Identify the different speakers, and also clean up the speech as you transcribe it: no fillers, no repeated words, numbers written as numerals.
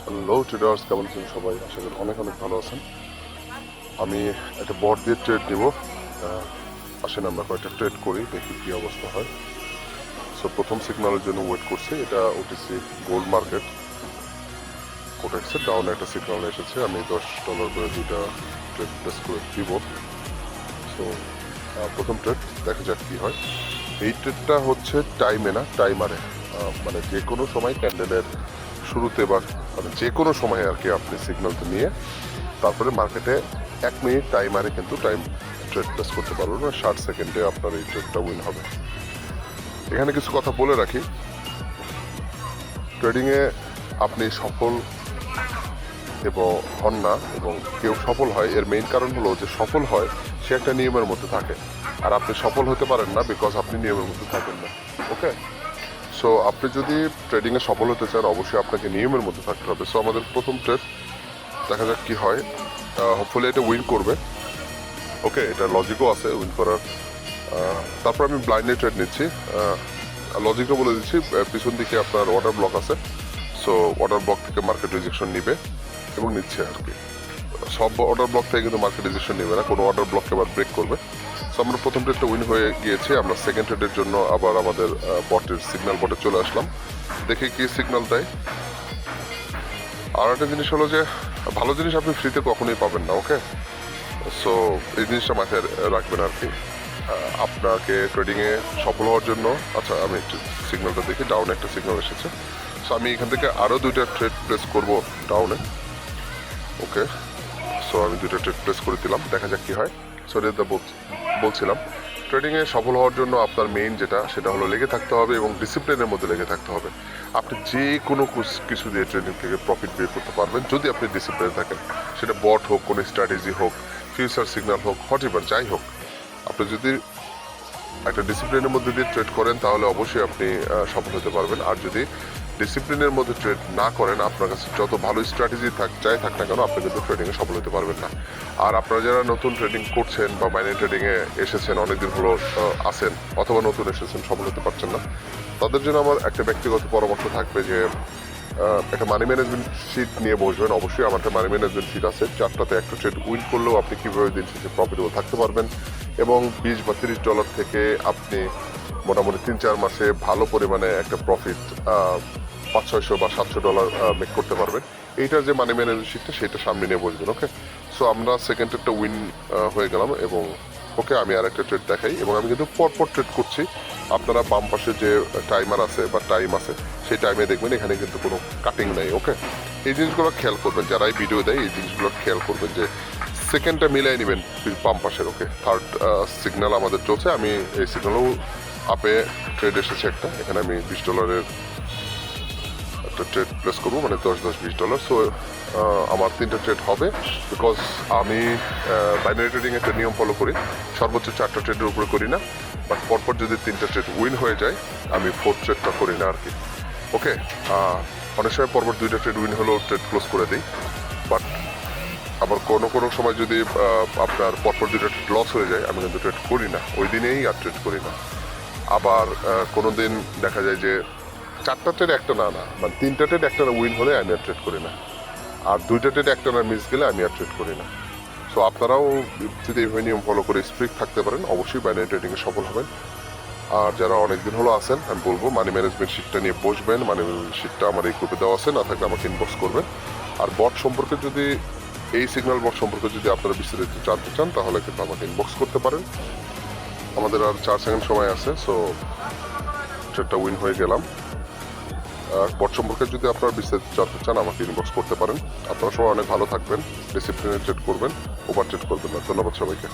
Speaker 1: Hello traders, কেমন আছেন সবাই? আশা করি অনেক অনেক ভালো আছেন। আমি একটা বট দিয়ে ট্রেড নিব। আসেন আমরা কয়েকটা ট্রেড করি, দেখি কি অবস্থা হয়। সো প্রথম সিগন্যালের জন্য ওয়েট করছি। এটা ওটিসি গোল্ড মার্কেট কোটেক্সের ডাউন একটা সিগন্যাল এসেছে। আমি $10 করে দুইটা ট্রেড প্লেস করে দিব। সো প্রথম ট্রেড দেখা যাক কি হয়। এই ট্রেডটা হচ্ছে টাইমে না, টাইমারে। মানে যে কোনো সময় ক্যান্ডেলের শুরুতে বা মানে যে কোনো সময় আর কি আপনি সিগন্যালটা নিয়ে তারপরে মার্কেটে 1 মিনিট টাইমারে কিন্তু ট্রেড প্লেস করতে পারবেন, 60 সেকেন্ডে আপনার এই ট্রেডটা উইন হবে। এখানে কিছু কথা বলে রাখি, ট্রেডিংয়ে আপনি সফল এবং হন না এবং কেউ সফল হয়, এর মেইন কারণ হলো যে সফল হয় সে একটা নিয়মের মধ্যে থাকে, আর আপনি সফল হতে পারেন না বিকজ আপনি নিয়মের মধ্যে থাকেন না। ওকে, সো আপনি যদি ট্রেডিংয়ে সফল হতে চান অবশ্যই আপনাকে নিয়মের মধ্যে থাকতে হবে। সো আমাদের প্রথম ট্রেড দেখা যাক কি হয়। হোপফুলি এটা উইন করবে। ওকে, এটা লজিকও আছে উইন করার। তারপর আমি ব্লাইন্ডে ট্রেড নিচ্ছি। লজিকও বলে দিচ্ছি, পিছন দিকে আপনার অর্ডার ব্লক আছে। সো অর্ডার ব্লক থেকে মার্কেট রিজেকশন নিবে এবং নিচ্ছে আর কি। সব অর্ডার ব্লক থেকে কিন্তু মার্কেট রিজেকশন নেবে না, কোনো অর্ডার ব্লককে আবার ব্রেক করবে। সো আমরা প্রথম ট্রেডটা উইন হয়ে গিয়েছে। আমরা সেকেন্ড ট্রেডের জন্য আবার আমাদের বটের সিগন্যাল বটে চলে আসলাম, দেখি কি সিগন্যাল দেয়। আর একটা জিনিস হলো যে ভালো জিনিস আপনি ফ্রিতে কখনোই পাবেন না। ওকে, সো এই জিনিসটা মাথায় রাখবেন আর কি। আপনাকে ট্রেডিংয়ে সফল হওয়ার জন্য, আচ্ছা আমি একটু সিগন্যালটা দেখি, ডাউনে একটা সিগন্যাল এসেছে। সো আমি এখান থেকে আরও দুইটা ট্রেড প্লেস করব ডাউনে। ওকে, সো আমি দুইটা ট্রেড প্লেস করে দিলাম, দেখা যাক কি হয়। সো এটা বলছিলাম ট্রেডিংয়ে সফল হওয়ার জন্য আপনার মেইন যেটা সেটা হলো লেগে থাকতে হবে এবং ডিসিপ্লিনের মধ্যে লেগে থাকতে হবে। আপনি যে কোনো কিছু দিয়ে ট্রেডিং থেকে প্রফিট বের করতে পারবেন যদি আপনি ডিসিপ্লিনে থাকেন। সেটা বট হোক, কোনো স্ট্র্যাটেজি হোক, ফিউচার সিগন্যাল হোক, হোয়াট এভার যাই হোক, আপনি যদি একটা ডিসিপ্লিনের মধ্যে দিয়ে ট্রেড করেন তাহলে অবশ্যই আপনি সফল হতে পারবেন। আর যদি ডিসিপ্লিনের মধ্যে ট্রেড না করেন, আপনার কাছে যত ভালো স্ট্র্যাটেজি যাই থাক না কেন, আপনি কিন্তু ট্রেডিংয়ে সফল হতে পারবেন না। আর আপনারা যারা নতুন ট্রেডিং করছেন বা মাইনিং ট্রেডিংয়ে এসেছেন, অনেকদিন হলো আসেন অথবা নতুন এসেছেন, সফল হতে পারছেন না, তাদের জন্য আমার একটা ব্যক্তিগত পরামর্শ থাকবে যে একটা মানি ম্যানেজমেন্ট শিট নিয়ে বসবেন। অবশ্যই আমার একটা মানি ম্যানেজমেন্ট শিট আছে, 4টাতে একটা ট্রেড উইন করলেও আপনি কীভাবে দিন শেষে প্রফিটেবল থাকতে পারবেন এবং $20 বা $30 থেকে আপনি মোটামুটি 3-4 মাসে ভালো পরিমাণে একটা প্রফিট $500-600 বা $700 মেক করতে পারবেন। এইটার যে মানি ম্যানেজমেন্ট শিটটা সেটা সামনে নিয়ে বসবেন। ওকে, সো আমরা সেকেন্ড ট্রেডটা উইন হয়ে গেলাম এবং ওকে আমি আর একটা ট্রেড দেখাই এবং আমি কিন্তু পরপর ট্রেড করছি। আপনারা বাম পাশে যে টাইমার আছে বা টাইম আছে সেই টাইমে দেখবেন এখানে কিন্তু কোনো কাটিং নেই। ওকে, এই জিনিসগুলো খেয়াল করবেন, যারা এই ভিডিও দেয় এই জিনিসগুলো খেয়াল করবেন যে সেকেন্ডটা মিলাই নেবেন বাম পাশের। ওকে, থার্ড সিগন্যাল আমাদের চলছে। আমি এই সিগন্যালও আপে ট্রেড এসেছে একটা, এখানে আমি $20 একটা ট্রেড প্লেস করবো, মানে 10-10 $20। সো আমার 3টা ট্রেড হবে বিকজ আমি বাইনারি ট্রেডিং একটা নিয়ম ফলো করি, সর্বোচ্চ 4টা ট্রেডের উপরে করি না, বাট পরপর যদি 3টা ট্রেড উইন হয়ে যায় আমি 4th ট্রেডটা করি না আর কি। ওকে, অনেক সময় পরপর 2টা ট্রেড উইন হলেও ট্রেড ক্লোজ করে দিই, বাট আবার কোনো কোনো সময় যদি আপনার পরপর 2টা ট্রেড লস হয়ে যায় আমি কিন্তু ট্রেড করি না, ওই দিনেই আর ট্রেড করি না। আবার কোনো দিন দেখা যায় যে 4টা ট্রেড একটা না, মানে 3টা ট্রেড একটা উইন হলে আমি আর ট্রেড করি না, আর 2টা ট্রেড একটা না মিস গেলে আমি আর ট্রেড করি না। সো আপনারাও যদি এইভাবে নিয়ম ফলো করে স্ট্রিক্ট থাকতে পারেন অবশ্যই বাইনারি ট্রেডিংয়ে সফল হবেন। আর যারা অনেকদিন হলো আছেন আমি বলবো মানি ম্যানেজমেন্ট শিটটা নিয়ে বসবেন। মানি ম্যানেজমেন্ট শিটটা আমার এই গ্রুপে দেওয়া আছে, না থাকলে আমাকে ইনবক্স করবেন। আর বট সম্পর্কে যদি এই সিগন্যাল বট সম্পর্কে যদি আপনারা বিস্তারিত জানতে চান তাহলে কিন্তু আমাকে ইনবক্স করতে পারেন। আমাদের আর 4 সেকেন্ড সময় আছে। সো ট্রেডটা উইন হয়ে গেলাম। বট সম্পর্কে যদি আপনারা বিস্তারিত জানতে চান আমাকে ইনবক্স করতে পারেন। আপনারা সবাই অনেক ভালো থাকবেন, ডিসিপ্লিনে ট্রেড করবেন, ওভার ট্রেড করবেন না। ধন্যবাদ সবাইকে।